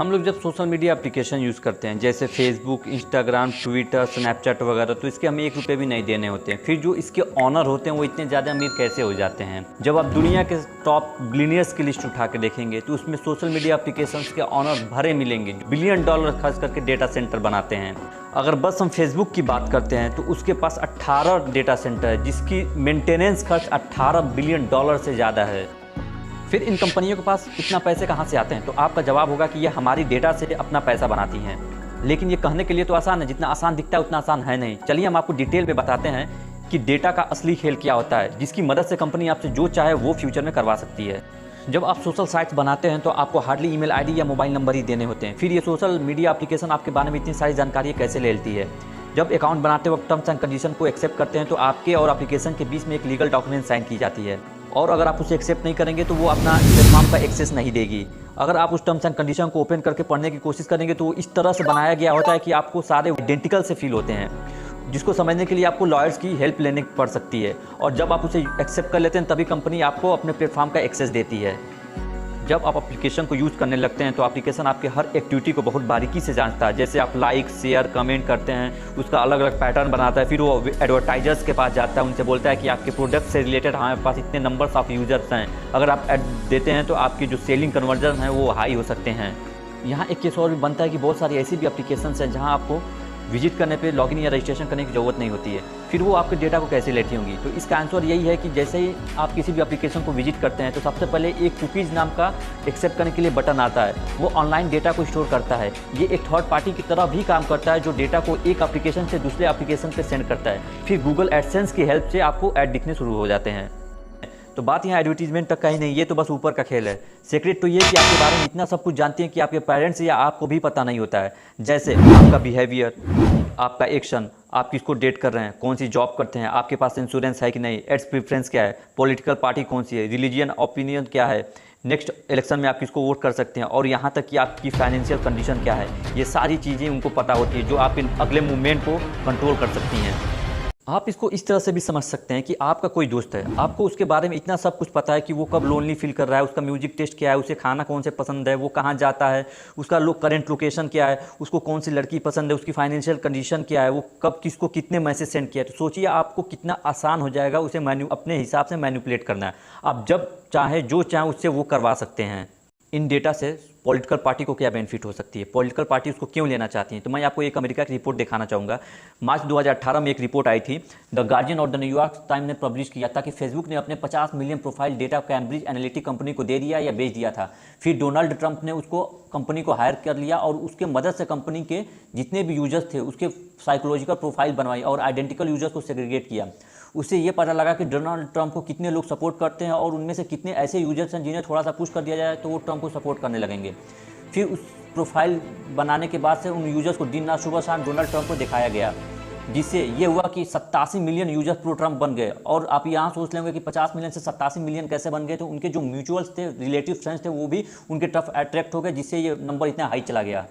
हम लोग जब सोशल मीडिया एप्लीकेशन यूज़ करते हैं जैसे फेसबुक, इंस्टाग्राम, ट्विटर, स्नैपचैट वगैरह, तो इसके हमें 1 रुपये भी नहीं देने होते हैं। फिर जो इसके ऑनर होते हैं वो इतने ज़्यादा अमीर कैसे हो जाते हैं? जब आप दुनिया के टॉप बिलियनियर्स की लिस्ट उठा के देखेंगे तो उसमें सोशल मीडिया एप्लीकेशंस के ऑनर भरे मिलेंगे, बिलियन डॉलर खर्च करके डेटा सेंटर बनाते हैं। अगर बस हम फेसबुक की बात करते हैं तो उसके पास 18 डेटा सेंटर है जिसकी मेंटेनेंस खर्च 18 बिलियन डॉलर से ज़्यादा है। फिर इन कंपनियों के पास इतना पैसे कहाँ से आते हैं? तो आपका जवाब होगा कि ये हमारी डेटा से अपना पैसा बनाती हैं। लेकिन ये कहने के लिए तो आसान है, जितना आसान दिखता है उतना आसान है नहीं। चलिए हम आपको डिटेल में बताते हैं कि डेटा का असली खेल क्या होता है, जिसकी मदद से कंपनी आपसे जो चाहे वो फ्यूचर में करवा सकती है। जब आप सोशल साइट्स बनाते हैं तो आपको हार्डली ईमेल आईडी या मोबाइल नंबर ही देने होते हैं। फिर ये सोशल मीडिया एप्लीकेशन आपके बारे में इतनी सारी जानकारी कैसे ले लेती है? जब अकाउंट बनाते वक्त टर्म्स एंड कंडीशन को एक्सेप्ट करते हैं तो आपके और एप्लीकेशन के बीच में एक लीगल डॉक्यूमेंट साइन की जाती है, और अगर आप उसे एक्सेप्ट नहीं करेंगे तो वो अपना प्लेटफॉर्म का एक्सेस नहीं देगी। अगर आप उस टर्म्स एंड कंडीशन को ओपन करके पढ़ने की कोशिश करेंगे तो वो इस तरह से बनाया गया होता है कि आपको सारे आइडेंटिकल से फील होते हैं, जिसको समझने के लिए आपको लॉयर्स की हेल्प लेने पड़ सकती है। और जब आप उसे एक्सेप्ट कर लेते हैं तभी कंपनी आपको अपने प्लेटफॉर्म का एक्सेस देती है। जब आप एप्लीकेशन को यूज़ करने लगते हैं तो एप्लीकेशन आपके हर एक्टिविटी को बहुत बारीकी से जांचता है। जैसे आप लाइक, शेयर, कमेंट करते हैं, उसका अलग अलग पैटर्न बनाता है। फिर वो एडवर्टाइजर्स के पास जाता है, उनसे बोलता है कि आपके प्रोडक्ट से रिलेटेड हमारे पास इतने नंबर्स ऑफ यूजर्स हैं, अगर आप ऐड देते हैं तो आपकी जो सेलिंग कन्वर्जन है वो हाई हो सकते हैं। यहाँ एक केस और भी बनता है कि बहुत सारी ऐसी भी एप्लीकेशंस हैं जहाँ आपको विजिट करने पे लॉगिन या रजिस्ट्रेशन करने की ज़रूरत नहीं होती है। फिर वो आपके डेटा को कैसे लेती होंगी? तो इसका आंसर यही है कि जैसे ही आप किसी भी एप्लीकेशन को विजिट करते हैं तो सबसे पहले एक कुकीज़ नाम का एक्सेप्ट करने के लिए बटन आता है। वो ऑनलाइन डेटा को स्टोर करता है। ये एक थर्ड पार्टी की तरह भी काम करता है जो डेटा को एक एप्लीकेशन से दूसरे एप्लीकेशन पे सेंड करता है। फिर गूगल एडसेंस की हेल्प से आपको ऐड दिखने शुरू हो जाते हैं। तो बात यहाँ एडवर्टीजमेंट तक का ही नहीं, ये तो बस ऊपर का खेल है। सीक्रेट तो ये कि आपके बारे में इतना सब कुछ जानते हैं कि आपके पेरेंट्स या आपको भी पता नहीं होता है। जैसे आपका बिहेवियर, आपका एक्शन, आप किसको डेट कर रहे हैं, कौन सी जॉब करते हैं, आपके पास इंश्योरेंस है कि नहीं, एड्स प्रेफरेंस क्या है, पॉलिटिकल पार्टी कौन सी है, रिलीजियन ओपिनियन क्या है, नेक्स्ट इलेक्शन में आप किसको वोट कर सकते हैं, और यहाँ तक कि आपकी फाइनेंशियल कंडीशन क्या है। ये सारी चीज़ें उनको पता होती है जो आपके अगले मूवमेंट को कंट्रोल कर सकती हैं। आप इसको इस तरह से भी समझ सकते हैं कि आपका कोई दोस्त है, आपको उसके बारे में इतना सब कुछ पता है कि वो कब लोनली फील कर रहा है, उसका म्यूजिक टेस्ट क्या है, उसे खाना कौन से पसंद है, वो कहाँ जाता है, उसका करंट लोकेशन क्या है, उसको कौन सी लड़की पसंद है, उसकी फाइनेंशियल कंडीशन क्या है, वो कब किसको कितने मैसेज सेंड किया है। तो सोचिए आपको कितना आसान हो जाएगा उसे अपने हिसाब से मैनिपुलेट करना है। आप जब चाहे जो चाहे उससे वो करवा सकते हैं। इन डेटा से पॉलिटिकल पार्टी को क्या बेनिफिट हो सकती है, पॉलिटिकल पार्टी उसको क्यों लेना चाहती है? तो मैं आपको एक अमेरिका की रिपोर्ट दिखाना चाहूँगा। मार्च 2018 में एक रिपोर्ट आई थी, द गार्जियन और द न्यूयॉर्क टाइम ने पब्लिश किया था कि फेसबुक ने अपने 50 million profile data Cambridge analytic company को दे दिया या बेच दिया था। फिर डोनाल्ड ट्रंप ने उसको कंपनी को हायर कर लिया और उसके मदद से कंपनी के जितने भी यूजर्स थे उसके साइकोलॉजिकल प्रोफाइल बनवाई और आइडेंटिकल यूजर्स को सेग्रीगेट किया। उससे ये पता लगा कि डोनाल्ड ट्रंप को कितने लोग सपोर्ट करते हैं और उनमें से कितने ऐसे यूजर्स हैं जिन्हें थोड़ा सा पुश कर दिया जाए तो वो ट्रंप को सपोर्ट करने लगेंगे। फिर उस प्रोफाइल बनाने के बाद से उन यूजर्स को दिन रात सुबह शाम डोनाल्ड ट्रंप को दिखाया गया, जिससे ये हुआ कि 87 मिलियन यूजर्स प्रो ट्रंप बन गए। और आप यहाँ सोच लेंगे कि 50 मिलियन से 87 मिलियन कैसे बन गए? तो उनके जो म्यूचुअल्स थे, रिलेटिव फ्रेंड्स थे, वो भी उनके तरफ अट्रैक्ट हो गए, जिससे ये नंबर इतना हाई चला गया।